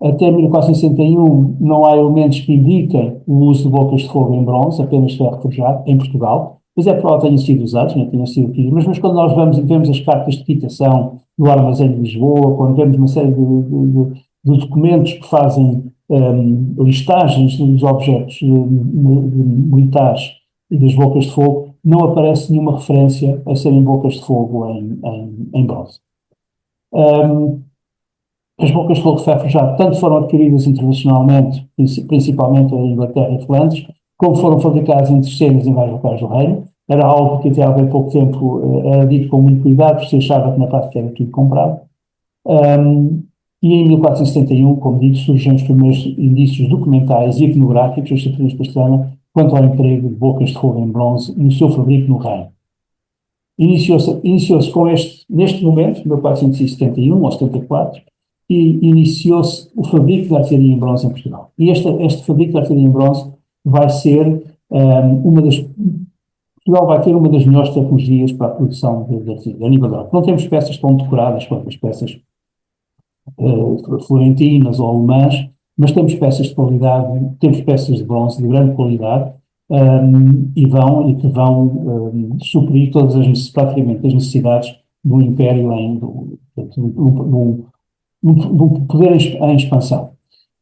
Até 1461 não há elementos que indiquem o uso de bocas de fogo em bronze, apenas ferro forjado, em Portugal, mas é provável que tenham sido usados, não tenham sido adquiridos, mas quando nós vemos as cartas de quitação do Armazém de Lisboa, quando vemos uma série de documentos que fazem listagens dos objetos militares e das bocas de fogo, não aparece nenhuma referência a serem bocas de fogo em bronze. As bocas de fogo de ferro forjado tanto foram adquiridas internacionalmente, principalmente em Inglaterra e Flandres, como foram fabricadas em terceiros em vários locais do reino, era algo que até há bem pouco tempo era dito com muito cuidado, porque se achava que na prática era tudo comprado. Um, e em 1471, como digo, surgem os primeiros indícios documentais e etnográficos da literatura castelhana quanto ao emprego de bocas de fogo em bronze e o seu fabrico no reino. Iniciou-se com neste momento, 1471 ou 74, e iniciou-se o fabrico de artilharia em bronze em Portugal. E este fabrico de artilharia em bronze vai ser uma das... Portugal vai ter uma das melhores tecnologias para a produção de artilharia, a nível da... Não temos peças tão decoradas quanto as peças florentinas ou alemãs, mas temos peças de qualidade, temos peças de bronze de grande qualidade, e que vão suprir praticamente as necessidades do Império do poder em expansão.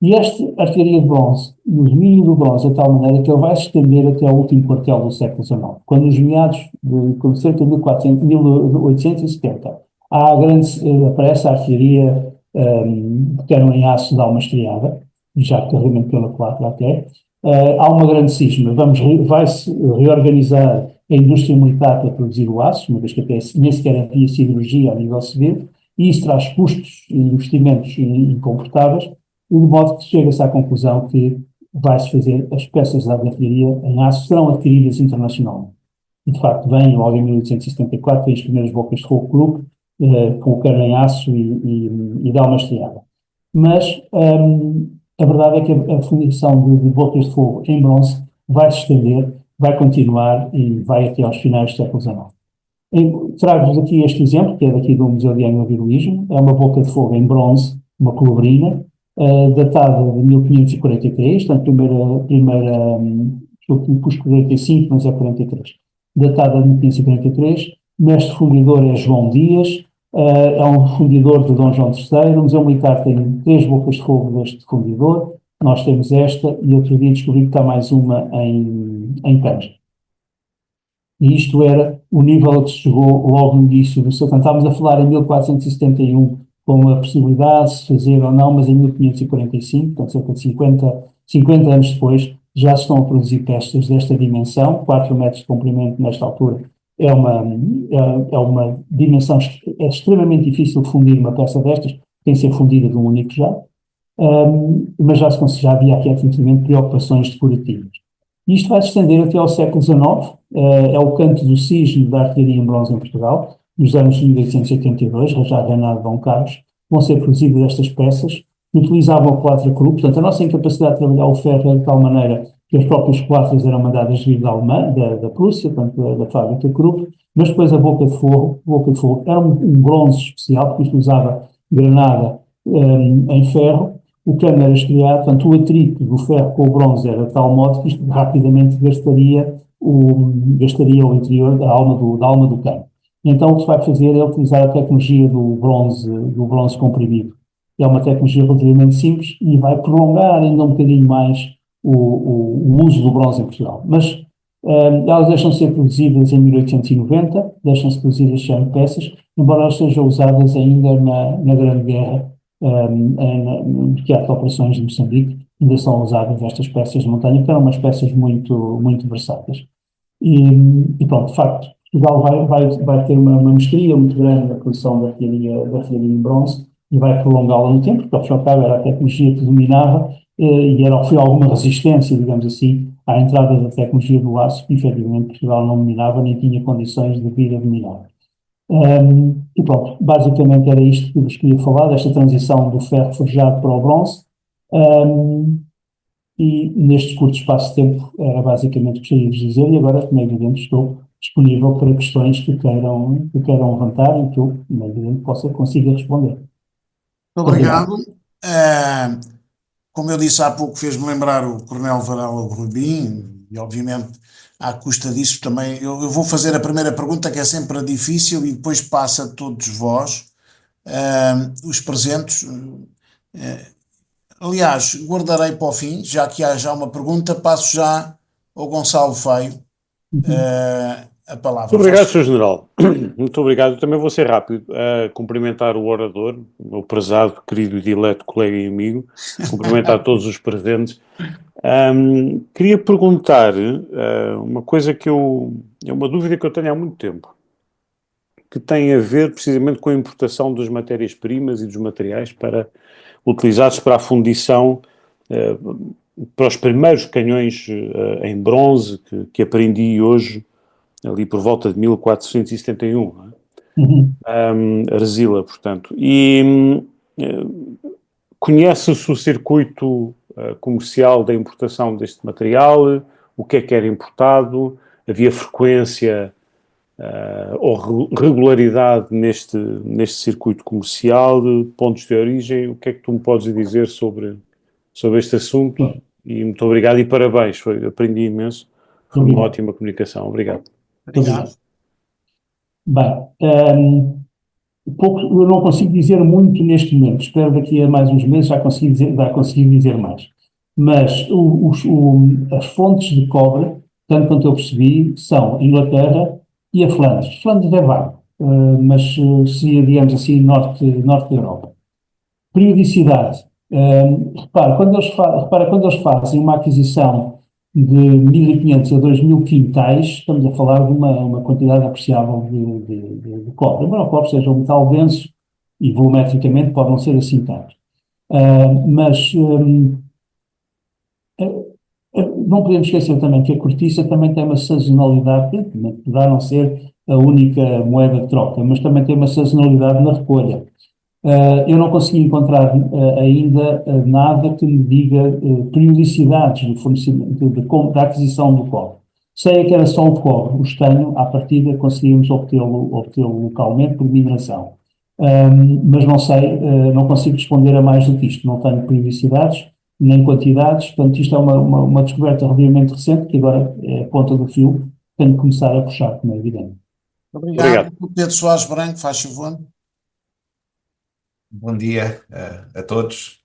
E esta artilharia de bronze, e o domínio do bronze, de tal maneira que ele vai se estender até ao último quartel do século XIX. Quando nos meados de cerca de 1870 aparece a artilharia que era em aço de alma estriada, já carregamento pela culatra até. Há uma grande cisma. Vai-se reorganizar a indústria militar para produzir o aço, uma vez que até nem sequer havia siderurgia a nível civil, e isso traz custos e investimentos incomportáveis, de modo que chega-se à conclusão que vai-se fazer as peças da artilharia em aço serão adquiridas internacionalmente. E, de facto, vem logo em 1874, vem as primeiras bocas de fogo Krupp, com o cano em aço e dá uma estriada. Mas a verdade é que a fundição de bocas de fogo em bronze vai se estender, vai continuar e vai até aos finais do século XIX. Trago-vos aqui este exemplo, que é daqui do Museu de Anglo-Viruísmo, é uma boca de fogo em bronze, uma colubrina, datada de 1543, portanto, pus 45, mas é 43, datada de 1543, mestre fundidor é João Dias, é um fundidor de Dom João III, o Museu Militar tem 3 bocas de fogo deste fundidor, nós temos esta, e outro dia descobri que está mais uma em Canja. E isto era o nível a que se chegou logo no início do seu. Estávamos a falar em 1471 com a possibilidade de se fazer ou não, mas em 1545, portanto cerca de 50 anos depois, já se estão a produzir peças desta dimensão, 4 metros de comprimento nesta altura. É uma dimensão, é extremamente difícil de fundir uma peça destas, tem que ser fundida de um único jato, mas já havia aqui ativamente preocupações decorativas. Isto vai se estender até ao século XIX, é o canto do cisne da artilharia em bronze em Portugal, nos anos de 1882, já Renato Dom Carlos, vão ser produzidas estas peças, que utilizavam a culatra Krupp, portanto a nossa incapacidade de trabalhar o ferro é de tal maneira que as próprias culatras eram mandadas vir da Prússia, portanto da fábrica Krupp, mas depois a boca de fogo era um bronze especial, porque isto usava granada em ferro, o cano era estriado, portanto o atrito do ferro com o bronze era de tal modo que isto rapidamente gastaria o interior da alma do cano. Então o que se vai fazer é utilizar a tecnologia do bronze comprimido. É uma tecnologia relativamente simples e vai prolongar ainda um bocadinho mais o uso do bronze em Portugal. Mas elas deixam de ser produzidas em 1890, deixam-se produzir este género de peças, embora elas sejam usadas ainda na Grande Guerra, no teatro de operações de Moçambique, ainda são usadas estas peças de montanha, que eram umas peças muito, muito versáteis. E pronto, de facto, Portugal vai ter uma mestria muito grande na produção da artilharia em bronze e vai prolongá-la no tempo, porque ao fim e ao cabo era a tecnologia que dominava e foi alguma resistência, digamos assim, à entrada da tecnologia do aço, que efetivamente Portugal não dominava nem tinha condições de vir a dominar. E pronto, basicamente era isto que eu vos queria falar, desta transição do ferro forjado para o bronze. E neste curto espaço de tempo era basicamente o que gostaria de dizer, e agora, como é evidente, estou disponível para questões que queiram levantar e que eu, como é evidente, consiga responder. Obrigado. Como eu disse há pouco, fez-me lembrar o Coronel Varela Rubim, e obviamente, à custa disso também, eu vou fazer a primeira pergunta, que é sempre a difícil, e depois passa a todos vós, os presentes. Aliás, guardarei para o fim, já que há já uma pergunta, passo já ao Gonçalo Feio a palavra. Muito obrigado, Sr. General. Muito obrigado. Eu também vou ser rápido a cumprimentar o orador, o meu prezado, querido e dileto colega e amigo, cumprimentar todos os presentes. Queria perguntar uma coisa é uma dúvida que eu tenho há muito tempo, que tem a ver precisamente com a importação das matérias-primas e dos materiais utilizados para a fundição, para os primeiros canhões em bronze que aprendi hoje, ali por volta de 1471, não é? Arzila, portanto. E conhece-se o circuito comercial da importação deste material? O que era importado? Havia frequência ou regularidade neste circuito comercial? Pontos de origem? O que é que tu me podes dizer sobre este assunto? E muito obrigado e parabéns, aprendi imenso. Foi uma ótima comunicação. Obrigado. Obrigado. Bem, eu não consigo dizer muito neste momento. Espero daqui a mais uns meses já conseguir dizer mais. Mas as fontes de cobre, tanto quanto eu percebi, são a Inglaterra e a Flandres. Flandres é vago, mas seria, digamos assim, norte da Europa. Periodicidade. Repara, quando eles fazem uma aquisição de 1.500 a 2.000 quintais, estamos a falar de uma quantidade apreciável de cobre. Embora o cobre seja um metal denso e volumetricamente pode não ser assim tanto. Não podemos esquecer também que a cortiça também tem uma sazonalidade, poderá não ser a única moeda de troca, mas também tem uma sazonalidade na recolha. Eu não consegui encontrar ainda nada que me diga periodicidades do fornecimento, da aquisição do cobre. Sei que era só o cobre, o estanho, à partida conseguimos obtê-lo localmente por mineração. Mas não sei, não consigo responder a mais do que isto. Não tenho periodicidades, nem quantidades, portanto isto é uma descoberta relativamente recente, que agora é a ponta do fio, tenho que começar a puxar, como é evidente. Obrigado. Pedro Soares Branco, faz favor. Bom dia a todos.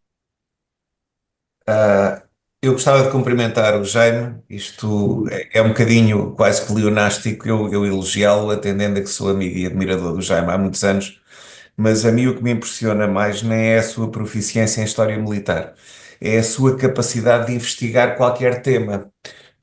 Eu gostava de cumprimentar o Jaime. Isto é um bocadinho quase que leonástico eu elogiá-lo, atendendo a que sou amigo e admirador do Jaime há muitos anos, mas a mim o que me impressiona mais nem é a sua proficiência em história militar, é a sua capacidade de investigar qualquer tema,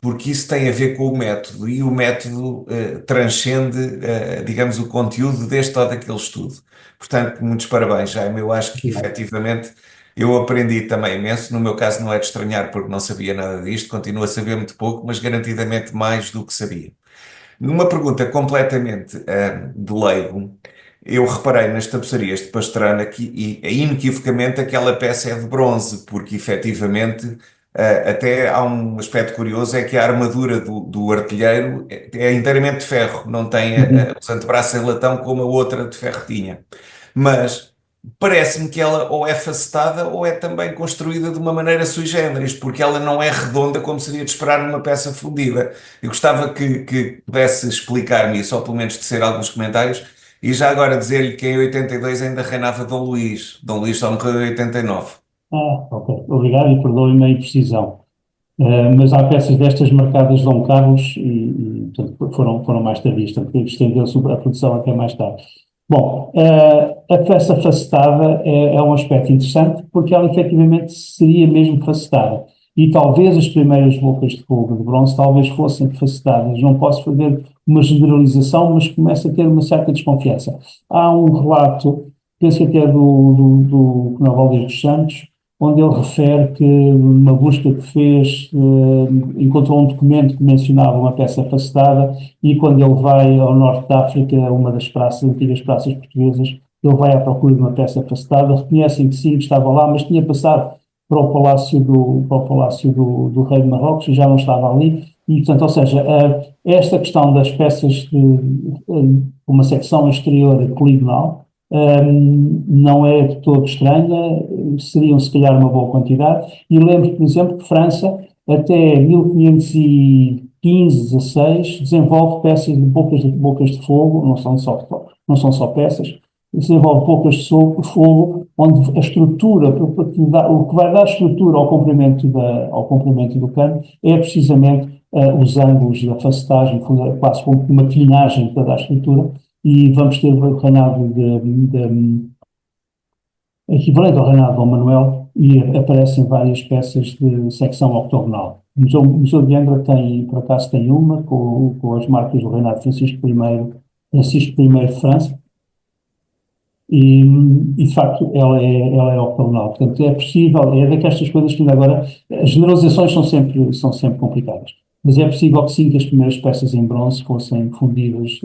porque isso tem a ver com o método, e o método transcende, digamos, o conteúdo deste ou daquele estudo. Portanto, muitos parabéns, Jaime. Eu acho que, efetivamente, eu aprendi também imenso. No meu caso, não é de estranhar, porque não sabia nada disto, continuo a saber muito pouco, mas garantidamente mais do que sabia. Numa pergunta completamente de leigo, eu reparei nas tapeçarias de Pastrana e inequivocamente aquela peça é de bronze, porque efetivamente até há um aspecto curioso, é que a armadura do artilheiro é inteiramente de ferro, não tem os antebraços em latão como a outra de ferro tinha. Mas parece-me que ela ou é facetada ou é também construída de uma maneira sui generis, porque ela não é redonda como seria de esperar numa peça fundida. Eu gostava que pudesse explicar-me isso, ou pelo menos tecer alguns comentários, e já agora dizer-lhe que em 82 ainda reinava Dom Luís. Dom Luís só morreu em 89. Ok. Obrigado e perdoe-me a imprecisão. Mas há peças destas marcadas de Dom Carlos portanto, foram mais tardias, portanto, estendeu-se a produção até mais tarde. Bom, a peça facetada é um aspecto interessante porque ela efetivamente seria mesmo facetada. E talvez as primeiras bocas de fogo de bronze talvez fossem facetadas. Não posso fazer uma generalização, mas começo a ter uma certa desconfiança. Há um relato, penso que até do Coronel Valdez dos Santos, onde ele refere que numa busca que fez encontrou um documento que mencionava uma peça facetada e quando ele vai ao norte da África, uma das antigas praças portuguesas, ele vai à procura de uma peça facetada, reconhecem que sim, estava lá, mas tinha passado para o palácio do rei de Marrocos e já não estava ali. E, portanto, ou seja, esta questão das peças uma secção exterior poligonal não é de todo estranha, seriam se calhar uma boa quantidade, e lembro, por exemplo, que França até 1515, 16 desenvolve peças de bocas de fogo, não são só peças, desenvolve bocas de fogo, onde a estrutura, o que vai dar estrutura ao comprimento do cano é precisamente os ângulos da facetagem, quase como uma clinagem para dar estrutura, e vamos ter o reinado equivalente ao reinado de Dom Manuel, e aparecem várias peças de secção octogonal. O Museu de Angra tem, por acaso, tem uma com as marcas do reinado Francisco I de França, e de facto ela é octogonal. Portanto, é possível, é daquelas coisas que ainda agora, as generalizações são sempre complicadas, mas é possível que sim, que as primeiras peças em bronze fossem fundidas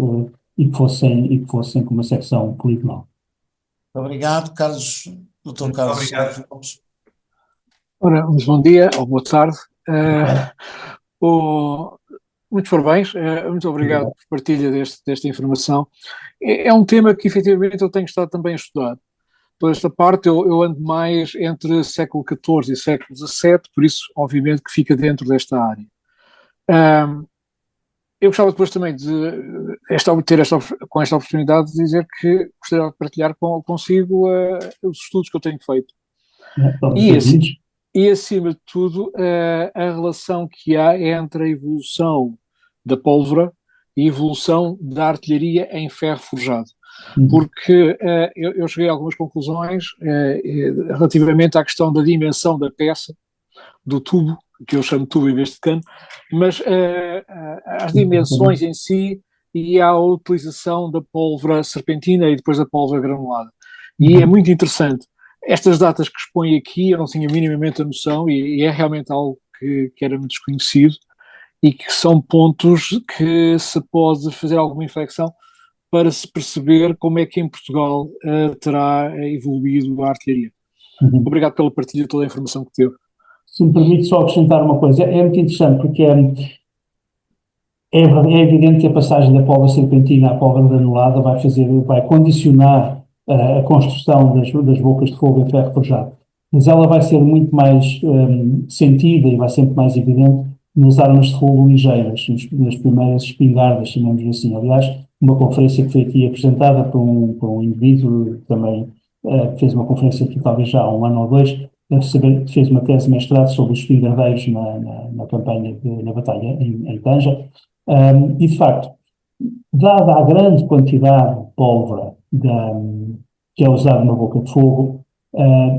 e que fossem com uma secção poligonal. Obrigado, Dr. Muito Carlos obrigado. Santos Lopes. Ora, muito bom dia ou boa tarde. Muitos parabéns, muito obrigado por partilha desta informação. É um tema que efetivamente eu tenho estado também a estudar. Toda esta parte eu ando mais entre século XIV e século XVII, por isso obviamente que fica dentro desta área. Eu gostava depois também de com esta oportunidade de dizer que gostaria de partilhar consigo os estudos que eu tenho feito. E acima de tudo, a relação que há entre a evolução da pólvora e a evolução da artilharia em ferro forjado. Porque eu cheguei a algumas conclusões relativamente à questão da dimensão da peça, do tubo, que eu chamo de tubo em vez de cano, mas as dimensões em si e à utilização da pólvora serpentina e depois da pólvora granulada. E é muito interessante. Estas datas que expõe aqui, eu não tinha minimamente a noção, e é realmente algo que era-me desconhecido, e que são pontos que se pode fazer alguma inflexão para se perceber como é que em Portugal terá evoluído a artilharia. Obrigado pela partilha de toda a informação que teve. Se me permite só acrescentar uma coisa, é muito interessante porque é evidente que a passagem da pólvora serpentina à pólvora granulada vai condicionar a construção das bocas de fogo em ferro forjado, mas ela vai ser muito mais sentida e vai sempre mais evidente nas armas de fogo ligeiras, nas primeiras espingardas, chamamos assim. Aliás, uma conferência que foi aqui apresentada por um indivíduo que também fez uma conferência aqui talvez já há um ano ou dois, fez uma tese de mestrado sobre os espingardeiros na campanha, na batalha em Tanja, e de facto, dada a grande quantidade de pólvora que é usada na boca de fogo,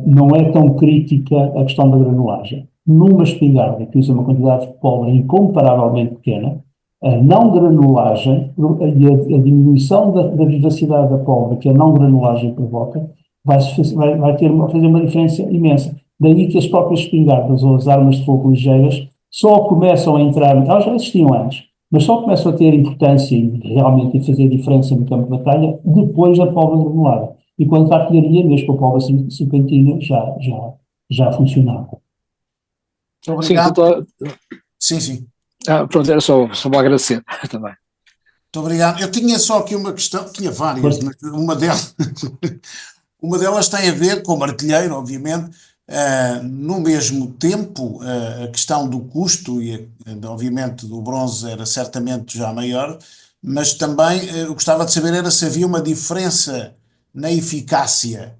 não é tão crítica a questão da granulagem. Numa espingarda que usa uma quantidade de pólvora incomparavelmente pequena, a não granulagem e a diminuição da vivacidade da pólvora que a não granulagem provoca vai fazer uma diferença imensa. Daí que as próprias espingardas ou as armas de fogo ligeiras só começam a entrar, elas já existiam antes, mas só começam a ter importância e realmente a fazer diferença no campo de batalha depois da pólvora granulada. Enquanto a artilharia, mesmo com a pólvora serpentina, já funcionava. Obrigado. Sim. Pronto, era só para agradecer também. Muito obrigado. Eu tinha só aqui uma questão, tinha várias, mas uma delas tem a ver com o artilheiro, obviamente. No mesmo tempo, a questão do custo, e obviamente do bronze era certamente já maior, mas também eu gostava de saber era se havia uma diferença na eficácia,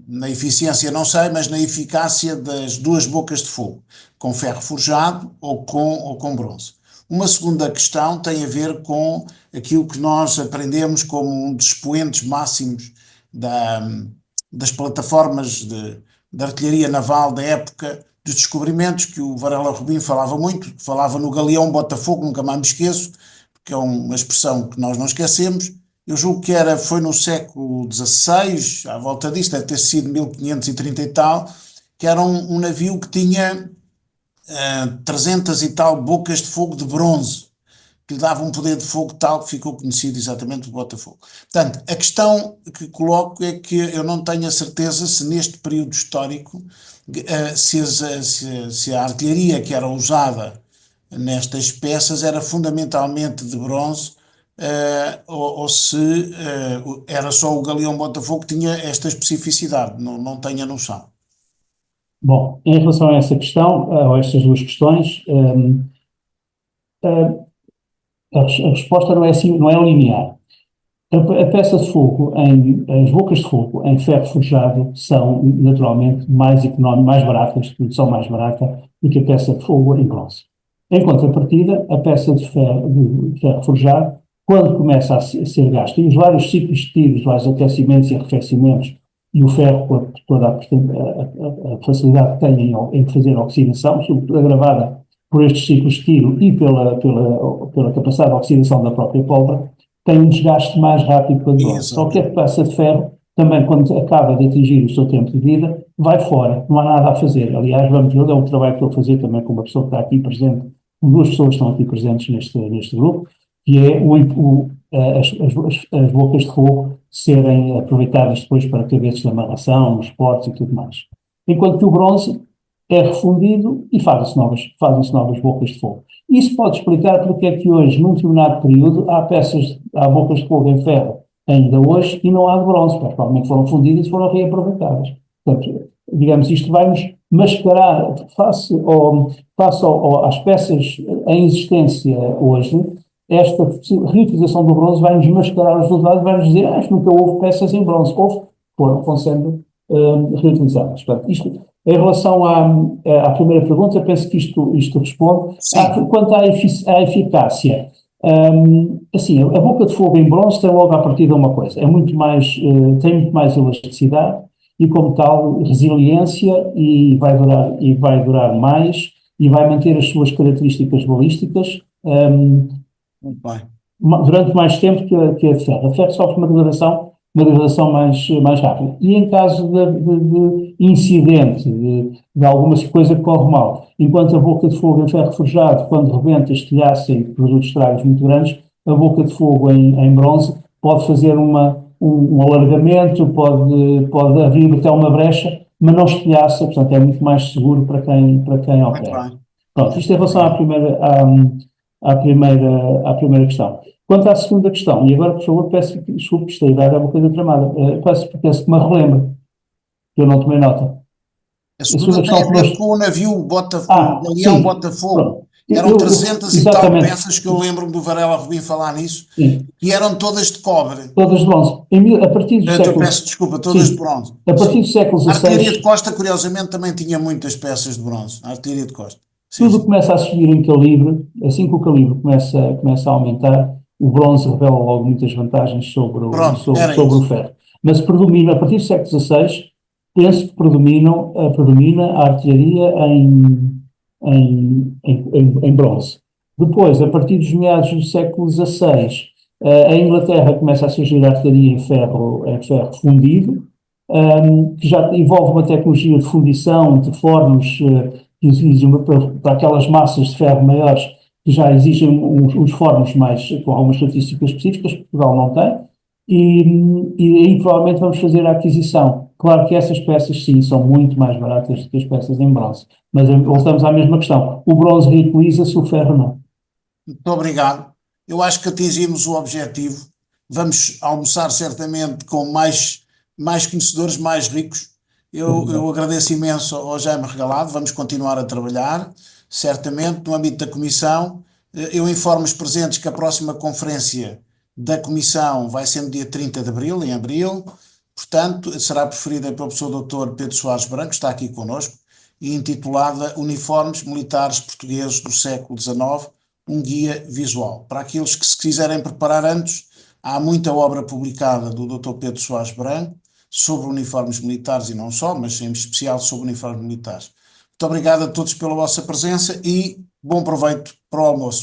na eficiência não sei, mas na eficácia das duas bocas de fogo, com ferro forjado ou com bronze. Uma segunda questão tem a ver com aquilo que nós aprendemos como um dos expoentes máximos das plataformas de artilharia naval da época dos descobrimentos, que o Varela Rubim falava muito, falava no galeão Botafogo, nunca mais me esqueço, porque é uma expressão que nós não esquecemos. Eu julgo que foi no século XVI, à volta disso, deve ter sido 1530 e tal, que era um navio que tinha 300 e tal bocas de fogo de bronze, que lhe dava um poder de fogo tal que ficou conhecido exatamente o Botafogo. Portanto, a questão que coloco é que eu não tenho a certeza se neste período histórico, se a artilharia que era usada nestas peças era fundamentalmente de bronze, ou se era só o galeão Botafogo que tinha esta especificidade, não tenho a noção. Bom, em relação a essa questão, ou a estas duas questões, a resposta não é assim, não é linear. A peça de fogo, as bocas de fogo em ferro forjado são naturalmente mais económicas, mais baratas, de produção mais barata do que a peça de fogo em bronze. Em contrapartida, a peça de ferro forjado, quando começa a ser gasta, e os vários ciclos de tiros, vários aquecimentos e arrefecimentos e o ferro, com toda a facilidade que tem em fazer oxidação, sobretudo agravada por estes ciclos de tiro e pela capacidade de oxidação da própria pólvora, tem um desgaste mais rápido que o de bronze. Só que a peça de ferro, também quando acaba de atingir o seu tempo de vida, vai fora, não há nada a fazer. Aliás, vamos ver, é um trabalho que estou a fazer também com uma pessoa que está aqui presente, duas pessoas que estão aqui presentes neste grupo, que é as bocas de fogo serem aproveitadas depois para cabeças de amarração, nos portos e tudo mais. Enquanto que o bronze é refundido e fazem-se novas bocas de fogo. Isso pode explicar porque é que hoje, num determinado período, há bocas de fogo em ferro ainda hoje e não há de bronze, porque provavelmente foram fundidas e foram reaproveitadas. Portanto, digamos, isto vai-nos mascarar face às peças em existência hoje. Esta reutilização do bronze vai-nos mascarar os resultados, vai-nos dizer que nunca houve peças em bronze. Foram sendo reutilizadas. Portanto, isto, em relação à primeira pergunta, penso que isto responde. Quanto à eficácia, assim, a boca de fogo em bronze tem logo à partida uma coisa, tem muito mais elasticidade e, como tal, resiliência e vai durar mais e vai manter as suas características balísticas Muito bem. durante mais tempo que a de ferro. A ferro sofre uma degradação mais rápida. E em caso de incidente, de alguma coisa que corre mal, enquanto a boca de fogo em ferro forjado, quando rebenta, estilhaça e produz estragos muito grandes, a boca de fogo em bronze pode fazer um alargamento, pode abrir até uma brecha, mas não estilhaça, portanto é muito mais seguro para quem opera. Pronto, isto em relação à primeira questão. Quanto à segunda questão, e agora, por favor, peço que desculpe, isto aí é uma coisa tramada, peço que me relembre, que eu não tomei nota. A segunda tem a ver com o navio o Galeão Botafogo. Eram 300 e tal peças que eu lembro-me do Varela Rubim falar nisso, e eram todas de cobre. Todas de bronze. A partir do século... Peço desculpa, todas de bronze. A partir do século XVI... A artilharia de Costa, curiosamente, também tinha muitas peças de bronze. A artilharia de Costa. Tudo começa a subir em calibre, assim que o calibre começa a aumentar, o bronze revela logo muitas vantagens sobre o ferro. Mas predomina, a partir do século XVI, penso que predomina a artilharia em bronze. Depois, a partir dos meados do século XVI, a Inglaterra começa a surgir a artilharia em ferro fundido, que já envolve uma tecnologia de fundição, de fornos, que exigem para aquelas massas de ferro maiores, que já exigem uns fornos com algumas características específicas que Portugal não tem, e aí provavelmente vamos fazer a aquisição. Claro que essas peças, sim, são muito mais baratas do que as peças em bronze, mas voltamos à mesma questão. O bronze reutiliza-se, o ferro não. Muito obrigado. Eu acho que atingimos o objetivo. Vamos almoçar certamente com mais conhecedores, mais ricos. Eu agradeço imenso ao Jaime Regalado. Vamos continuar a trabalhar, certamente, no âmbito da Comissão. Eu informo os presentes que a próxima conferência da Comissão vai ser no dia 30 de abril, em abril. Portanto, será preferida pelo professor Dr. Pedro Soares Branco, que está aqui connosco, e intitulada Uniformes Militares Portugueses do século XIX, um guia visual. Para aqueles que se quiserem preparar antes, há muita obra publicada do Dr. Pedro Soares Branco sobre uniformes militares e não só, mas em especial sobre uniformes militares. Muito obrigado a todos pela vossa presença e bom proveito para o almoço.